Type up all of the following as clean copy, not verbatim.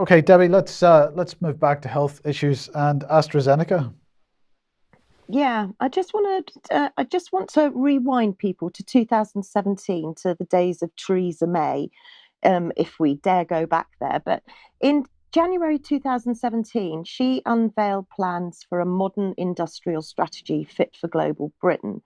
Okay, Debbie, let's move back to health issues and AstraZeneca. Yeah, I just want to rewind people to 2017, to the days of Theresa May, if we dare go back there. But in January 2017, she unveiled plans for a modern industrial strategy fit for global Britain.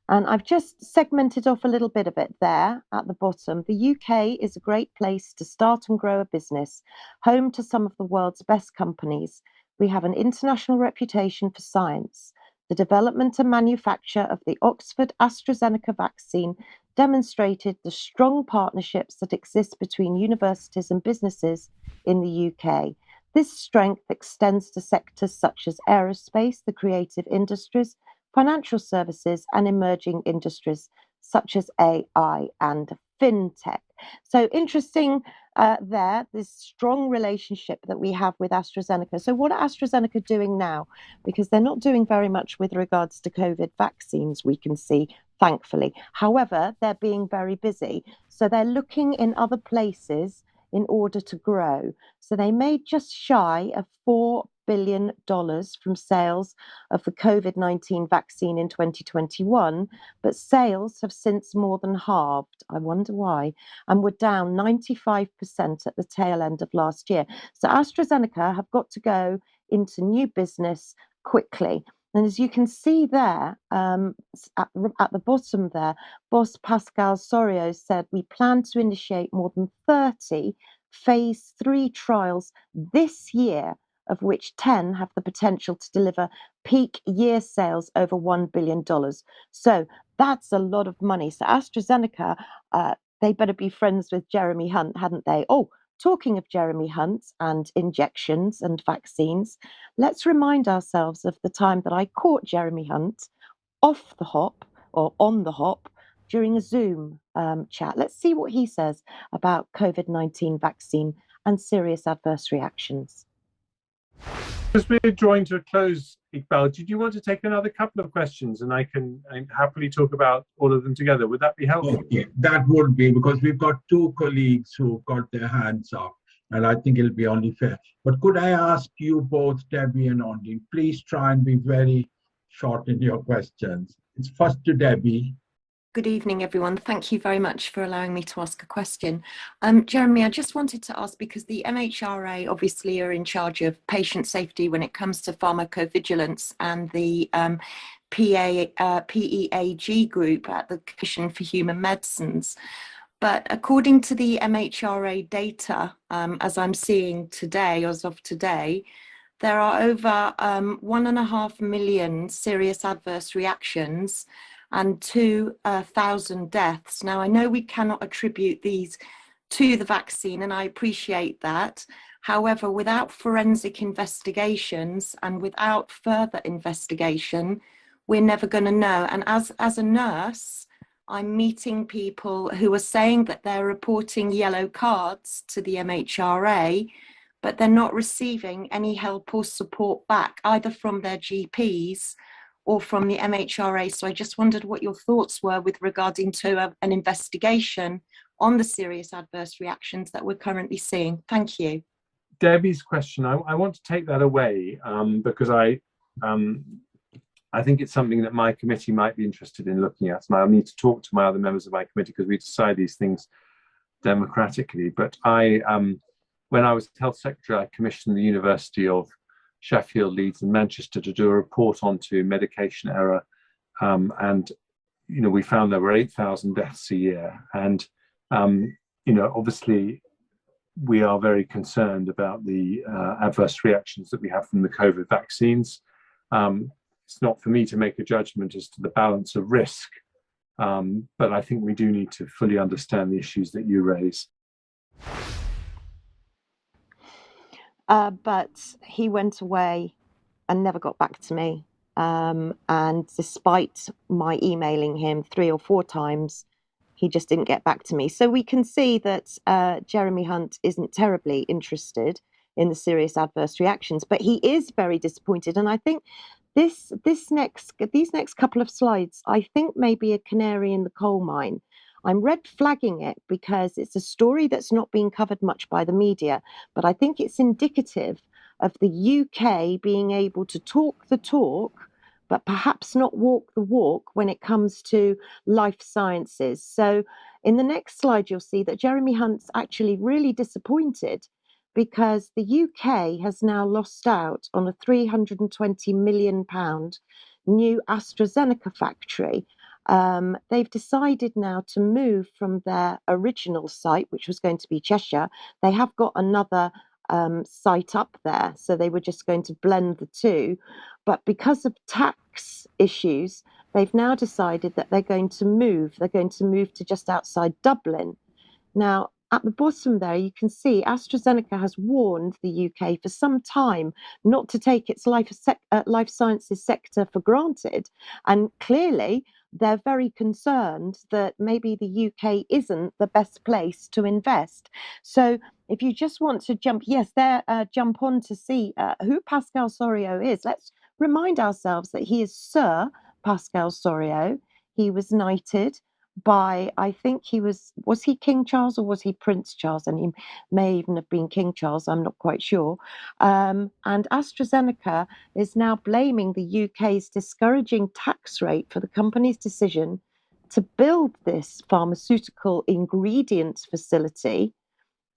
And I've just segmented off a little bit of it there at the bottom. The UK is a great place to start and grow a business, home to some of the world's best companies. We have an international reputation for science. The development and manufacture of the Oxford AstraZeneca vaccine demonstrated the strong partnerships that exist between universities and businesses in the UK. This strength extends to sectors such as aerospace, the creative industries, financial services, and emerging industries such as AI and fintech. So interesting there, this strong relationship that we have with AstraZeneca. So, what are AstraZeneca doing now? Because they're not doing very much with regards to COVID vaccines, we can see, thankfully. However, they're being very busy. So, they're looking in other places in order to grow. So, they made just shy of $4 billion from sales of the COVID-19 vaccine in 2021, but sales have since more than halved. I wonder why, and were down 95% at the tail end of last year. So AstraZeneca have got to go into new business quickly. And as you can see there, at the bottom there, boss Pascal Soriot said, we plan to initiate more than 30 phase 3 trials this year, of which 10 have the potential to deliver peak year sales over $1 billion. So that's a lot of money. So AstraZeneca, they better be friends with Jeremy Hunt, hadn't they? Oh, talking of Jeremy Hunt and injections and vaccines, let's remind ourselves of the time that I caught Jeremy Hunt off the hop or on the hop during a Zoom chat. Let's see what he says about COVID-19 vaccine and serious adverse reactions. As we're drawing to a close, Iqbal, did you want to take another couple of questions and I can happily talk about all of them together? Would that be helpful? Okay, that would be because we've got two colleagues who got their hands up, and I think it'll be only fair. But could I ask you both, Debbie and Ondi, please try and be very short in your questions. It's first to Debbie. Good evening, everyone. Thank you very much for allowing me to ask a question. Jeremy, I just wanted to ask, because the MHRA obviously are in charge of patient safety when it comes to pharmacovigilance, and the PEAG group at the Commission for Human Medicines. But according to the MHRA data, as I'm seeing today, as of today, there are over 1.5 million serious adverse reactions and 2,000 deaths. Now, I know we cannot attribute these to the vaccine, and I appreciate that. However, without forensic investigations and without further investigation, we're never going to know. And as a nurse, I'm meeting people who are saying that they're reporting yellow cards to the MHRA, but they're not receiving any help or support back, either from their GPs or from the MHRA. So I just wondered what your thoughts were with regarding to an investigation on the serious adverse reactions that we're currently seeing. Thank you. Debbie's question, I want to take that away because I think it's something that my committee might be interested in looking at, and I'll need to talk to my other members of my committee because we decide these things democratically. But when I was Health Secretary, I commissioned the University of Sheffield, Leeds and Manchester to do a report onto medication error, and we found there were 8,000 deaths a year, and obviously we are very concerned about the adverse reactions that we have from the COVID vaccines. It's not for me to make a judgment as to the balance of risk, but I think we do need to fully understand the issues that you raise. But he went away and never got back to me. And despite my emailing him 3 or 4 times, he just didn't get back to me. So we can see that Jeremy Hunt isn't terribly interested in the serious adverse reactions, but he is very disappointed. And I think these next couple of slides, I think, may be a canary in the coal mine. I'm red flagging it because it's a story that's not being covered much by the media, but I think it's indicative of the UK being able to talk the talk, but perhaps not walk the walk when it comes to life sciences. So in the next slide, you'll see that Jeremy Hunt's actually really disappointed because the UK has now lost out on a £320 million new AstraZeneca factory. They've decided now to move from their original site, which was going to be Cheshire. They have got another site up there, so they were just going to blend the two. But because of tax issues, they've now decided that they're going to move. They're going to move to just outside Dublin. Now, at the bottom there, you can see AstraZeneca has warned the UK for some time not to take its life sciences sector for granted. And clearly, they're very concerned that maybe the UK isn't the best place to invest. So if you just want to jump on to see who Pascal Soriot is, let's remind ourselves that he is Sir Pascal Soriot. He was knighted by, I think was he King Charles or was he Prince Charles? And he may even have been King Charles, I'm not quite sure. And AstraZeneca is now blaming the UK's discouraging tax rate for the company's decision to build this pharmaceutical ingredients facility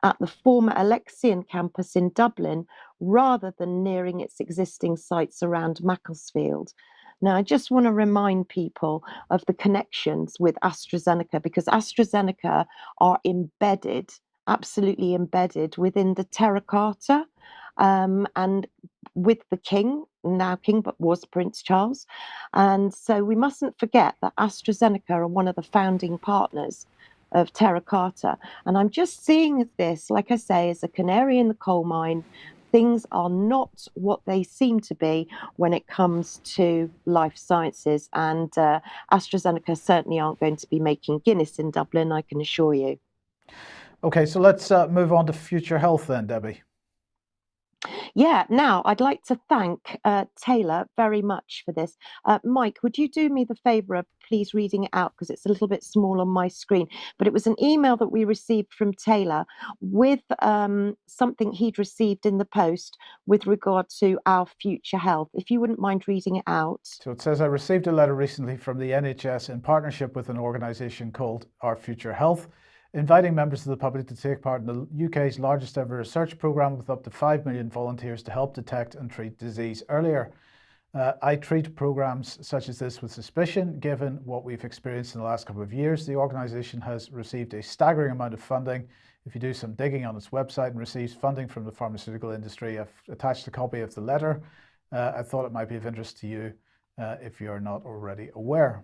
at the former Alexian campus in Dublin, rather than nearing its existing sites around Macclesfield. Now, I just want to remind people of the connections with AstraZeneca, because AstraZeneca are embedded, absolutely embedded within the Terra Carta, and with the King, now King, but was Prince Charles. And so we mustn't forget that AstraZeneca are one of the founding partners of Terra Carta. And I'm just seeing this, like I say, as a canary in the coal mine. Things are not what they seem to be when it comes to life sciences. And AstraZeneca certainly aren't going to be making Guinness in Dublin, I can assure you. Okay, so let's move on to future health then, Debbie. Yeah, now I'd like to thank Taylor very much for this. Mike, would you do me the favour of please reading it out, because it's a little bit small on my screen. But it was an email that we received from Taylor with something he'd received in the post with regard to our future health. If you wouldn't mind reading it out. So it says, I received a letter recently from the NHS in partnership with an organisation called Our Future Health, inviting members of the public to take part in the UK's largest ever research programme with up to 5 million volunteers to help detect and treat disease earlier. I treat programmes such as this with suspicion, given what we've experienced in the last couple of years. The organisation has received a staggering amount of funding. If you do some digging on its website, and receives funding from the pharmaceutical industry, I've attached a copy of the letter. I thought it might be of interest to you if you're not already aware.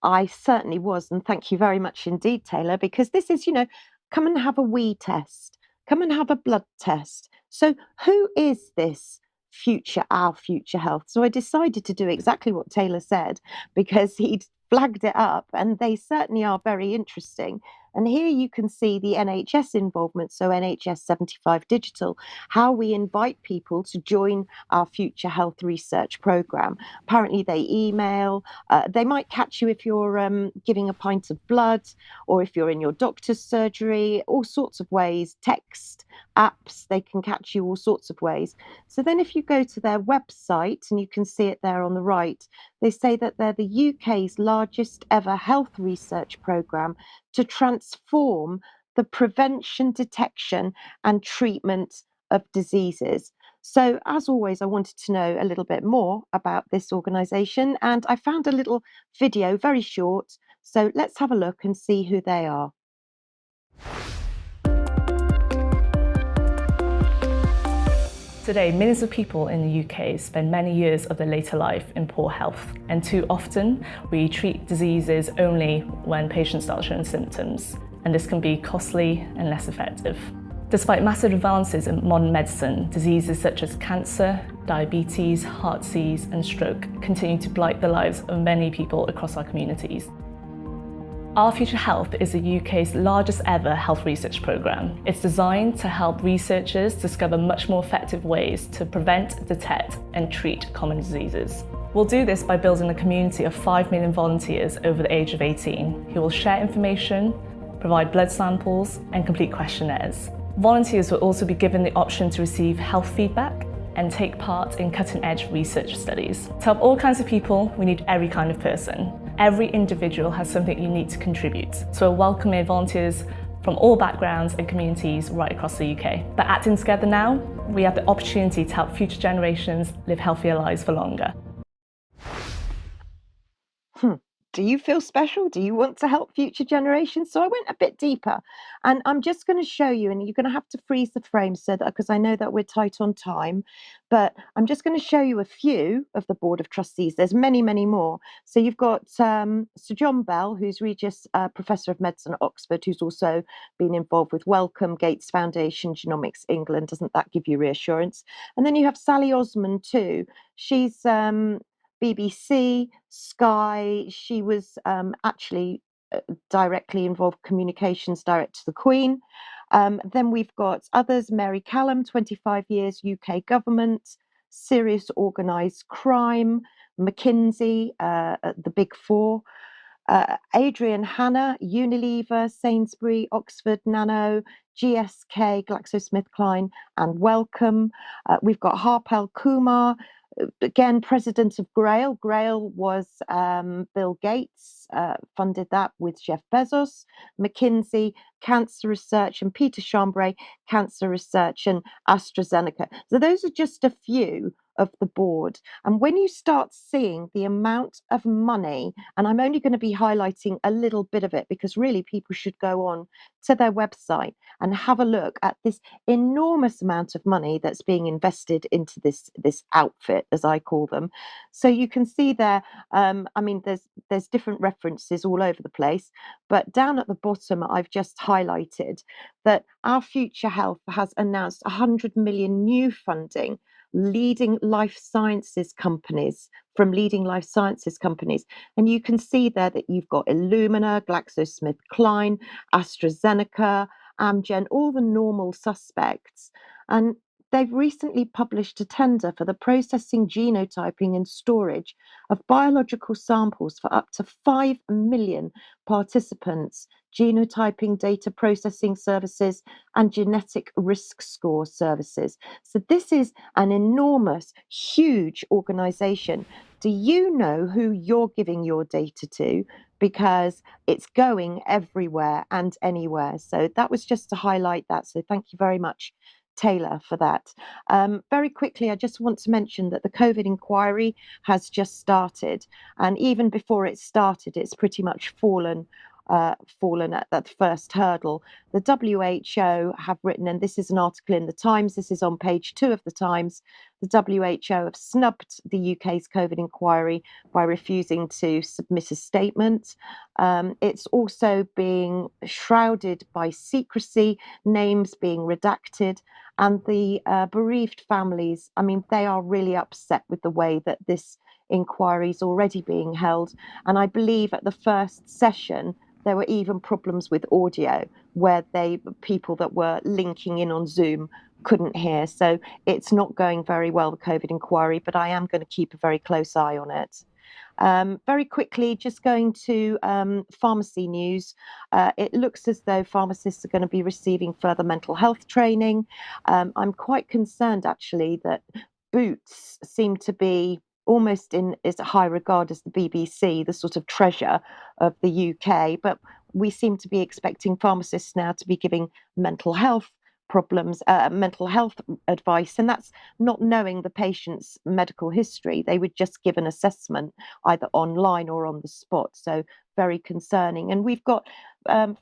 I certainly was, and thank you very much indeed, Taylor, because this is, come and have a wee test, come and have a blood test. So who is this Our Future Health? So I decided to do exactly what Taylor said, because he'd flagged it up, and they certainly are very interesting. And here you can see the NHS involvement, so NHS 75 Digital, how we invite people to join our Future Health Research Programme. Apparently they email, they might catch you if you're giving a pint of blood, or if you're in your doctor's surgery, all sorts of ways, text, apps, they can catch you all sorts of ways. So then if you go to their website, and you can see it there on the right, they say that they're the UK's largest ever health research programme to transform the prevention, detection and treatment of diseases. So as always, I wanted to know a little bit more about this organisation, and I found a little video, very short. So let's have a look and see who they are. Today, millions of people in the UK spend many years of their later life in poor health, and too often we treat diseases only when patients start showing symptoms, and this can be costly and less effective. Despite massive advances in modern medicine, diseases such as cancer, diabetes, heart disease and stroke continue to blight the lives of many people across our communities. Our Future Health is the UK's largest ever health research programme. It's designed to help researchers discover much more effective ways to prevent, detect and treat common diseases. We'll do this by building a community of 5 million volunteers over the age of 18 who will share information, provide blood samples and complete questionnaires. Volunteers will also be given the option to receive health feedback and take part in cutting-edge research studies. To help all kinds of people, we need every kind of person. Every individual has something unique to contribute, so we're welcoming volunteers from all backgrounds and communities right across the UK. By acting together now, we have the opportunity to help future generations live healthier lives for longer. Do you feel special? Do you want to help future generations? So I went a bit deeper, and I'm just going to show you, and you're going to have to freeze the frame so that, because I know that we're tight on time, but I'm just going to show you a few of the Board of Trustees. There's many, many more. So you've got Sir John Bell, who's Regius Professor of Medicine at Oxford, who's also been involved with Wellcome, Gates Foundation, Genomics England. Doesn't that give you reassurance? And then you have Sally Osmond too. She's BBC, Sky. She was actually directly involved, communications director to the Queen. Then we've got others, Mary Callum, 25 years, UK government, serious organised crime, McKinsey, the Big Four. Adrian Hanna, Unilever, Sainsbury, Oxford Nano, GSK, GlaxoSmithKline, and Wellcome. We've got Harpal Kumar, again, president of Grail. Grail was Bill Gates, funded that with Jeff Bezos. McKinsey, cancer research, and Peter Chambray, cancer research, and AstraZeneca. So those are just a few of the board. And when you start seeing the amount of money, and I'm only going to be highlighting a little bit of it because really people should go on to their website and have a look at this enormous amount of money that's being invested into this outfit, as I call them. So you can see there, I mean, there's different references all over the place, but down at the bottom, I've just highlighted that Our Future Health has announced 100 million new funding leading life sciences companies, from leading life sciences companies. And you can see there that you've got Illumina, GlaxoSmithKline, AstraZeneca, Amgen, all the normal suspects. And they've recently published a tender for the processing, genotyping and storage of biological samples for up to 5 million participants, genotyping, data processing services, and genetic risk score services. So this is an enormous, huge organization. Do you know who you're giving your data to? Because it's going everywhere and anywhere. So that was just to highlight that. So thank you very much, Taylor, for that. Very quickly, I just want to mention that the COVID inquiry has just started. And even before it started, it's pretty much fallen at that first hurdle. The WHO have written, and this is an article in the Times, this is on page 2 of the Times, the WHO have snubbed the UK's COVID inquiry by refusing to submit a statement. It's also being shrouded by secrecy, names being redacted, and the bereaved families, I mean, they are really upset with the way that this inquiry is already being held. And I believe at the first session, there were even problems with audio where people that were linking in on Zoom couldn't hear. So it's not going very well, the COVID inquiry, but I am going to keep a very close eye on it. Very quickly, just going to pharmacy news. It looks as though pharmacists are going to be receiving further mental health training. I'm quite concerned, actually, that Boots seem to be almost in as high regard as the BBC, the sort of treasure of the UK. But we seem to be expecting pharmacists now to be giving mental health problems, mental health advice, and that's not knowing the patient's medical history. They would just give an assessment either online or on the spot. So very concerning. And we've got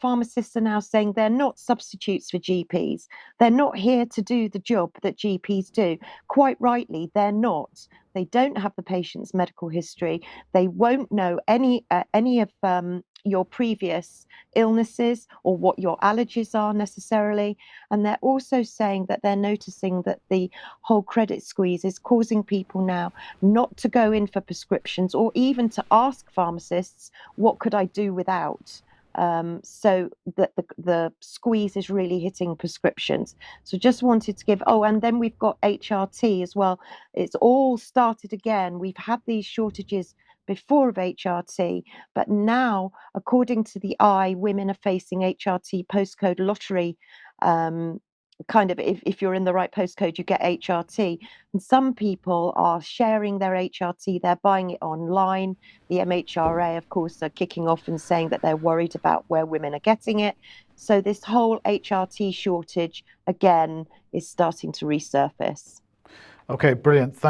pharmacists are now saying they're not substitutes for GPs. They're not here to do the job that GPs do. Quite rightly, they're not. They don't have the patient's medical history. They won't know any of your previous illnesses or what your allergies are necessarily. And they're also saying that they're noticing that the whole credit squeeze is causing people now not to go in for prescriptions or even to ask pharmacists, what could I do without? So the squeeze is really hitting prescriptions. So just wanted to give, oh, and then we've got HRT as well. It's all started again. We've had these shortages before of HRT, but now, according to the Eye, women are facing HRT postcode lottery. Kind of, if you're in the right postcode, you get HRT. And some people are sharing their HRT, they're buying it online. The MHRA, of course, are kicking off and saying that they're worried about where women are getting it. So this whole HRT shortage, again, is starting to resurface. Okay, brilliant. Thank